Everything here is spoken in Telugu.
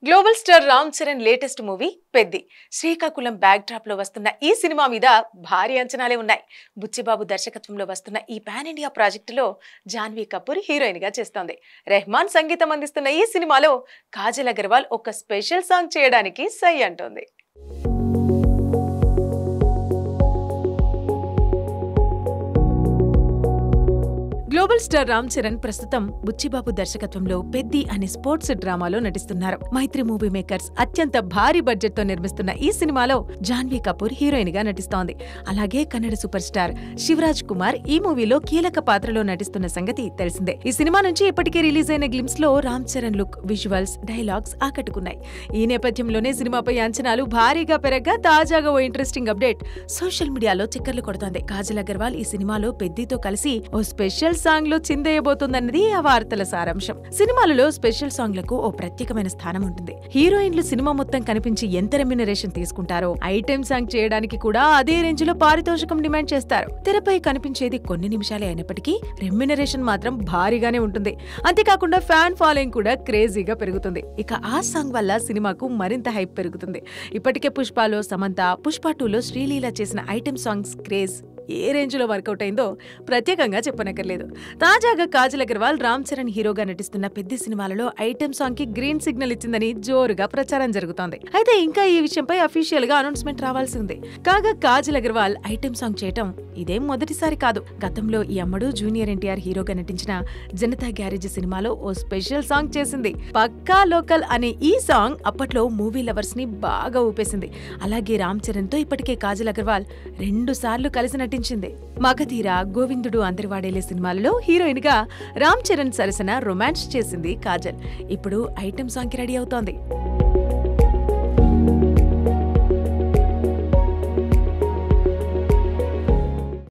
Global star Ram Charan latest movie Peddi Srikakulam back drop లో వస్తున్న ఈ సినిమా మీద భారీ అంచనాలే ఉన్నాయి. బుచ్చిబాబు దర్శకత్వంలో వస్తున్న ఈ పాన్ ఇండియా ప్రాజెక్టులో జాన్వీ కపూర్ హీరోయిన్ గా చేస్తోంది. రెహమాన్ సంగీతం అందిస్తున్న ఈ సినిమాలో కాజల్ అగర్వాల్ ఒక స్పెషల్ సాంగ్ చేయడానికి సై అంటోంది. గ్లోబల్ స్టార్ రామ్ చరణ్ ప్రస్తుతం బుచ్చిబాబు దర్శకత్వంలో పెద్ది అనే స్పోర్ట్స్ డ్రామాలో నటిస్తున్నారు. మైత్రి మూవీ మేకర్స్ అత్యంత భారీ బడ్జెట్ తో నిర్మిస్తున్న ఈ సినిమాలో జాన్వీ కపూర్ హీరోయిన్ గా నటిస్తోంది. అలాగే కన్నడ సూపర్ స్టార్ శివరాజ్ కుమార్ ఈ మూవీలో కీలక పాత్రలో నటిస్తున్న సంగతి తెలిసిందే. ఈ సినిమా నుంచి ఇప్పటికే రిలీజ్ అయిన గ్లిమ్స్ లో Ram Charan look, visuals, dialogues ఆకట్టుకున్నాయి. ఈ నేపథ్యంలోనే సినిమాపై అంచనాలు భారీగా పెరగ్గా తాజాగా ఓ ఇంట్రెస్టింగ్ అప్డేట్ సోషల్ మీడియాలో చక్కర్లు కొడుతోంది. కాజల్ అగర్వాల్ ఈ సినిమాలో పెద్దితో కలిసి ఓ స్పెషల్ సాంగ్ లో చిందేయబోతుందన్నది ఆ వార్తల సారాంశం. సినిమాలలో స్పెషల్ సాంగ్లకు ఓ ప్రత్యేకమైన స్థానం ఉంటుంది. హీరోయిన్లు సినిమా మొత్తం కనిపించి ఎంత రెమ్యునరేషన్ తీసుకుంటారో ఐటెం సాంగ్ చేయడానికి కూడా అదే రేంజ్ లో పారితోషికం డిమాండ్ చేస్తారు. తెరపై కనిపించేది కొన్ని నిమిషాలే అయినప్పటికీ రెమ్యునరేషన్ మాత్రం భారీగానే ఉంటుంది. అంతేకాకుండా ఫ్యాన్ ఫాలోయింగ్ కూడా క్రేజీగా పెరుగుతుంది. ఇక ఆ సాంగ్ వల్ల సినిమాకు మరింత హైప్ పెరుగుతుంది. ఇప్పటికే పుష్పలో సమంత, పుష్ప 2లో శ్రీలీల చేసిన ఐటెం సాంగ్స్ క్రేజ్ ఏ రేంజ్ లో వర్కౌట్ అయిందో ప్రత్యేకంగా చెప్పనక్కర్లేదు. తాజాగా కాజల్ అగర్వాల్ రామ్ చరణ్ హీరోగా నటిస్తున్న పెద్ద సినిమాలలో ఐటెం సాంగ్ కి గ్రీన్ సిగ్నల్ ఇచ్చిందని జోరుగా ప్రచారం జరుగుతోంది. అయితే ఇంకా ఈ విషయంపై అఫీషియల్ గా అనౌన్స్మెంట్ రావాల్సి ఉంది. కాగా కాజల్ అగర్వాల్ ఐటెం సాంగ్ చేయటం ఇదేం మొదటిసారి కాదు. గతంలో ఈ అమ్మడు జూనియర్ ఎన్టీఆర్ హీరోగా నటించిన జనతా గ్యారేజ్ సినిమాలో ఓ స్పెషల్ సాంగ్ చేసింది. పక్కా లోకల్ అనే ఈ సాంగ్ అప్పట్లో మూవీ లవర్స్ ని బాగా ఊపేసింది. అలాగే రామ్ చరణ్ తో ఇప్పటికే కాజల్ అగర్వాల్ 2 సార్లు కలిసి నటించింది. మగధీర, గోవిందుడు అందరివాడేలే సినిమాలలో హీరోయిన్ గా రామ్ చరణ్ సరసన రొమాన్స్ చేసింది కాజల్. ఇప్పుడు ఐటెం సాంగ్ కి రెడీ అవుతోంది.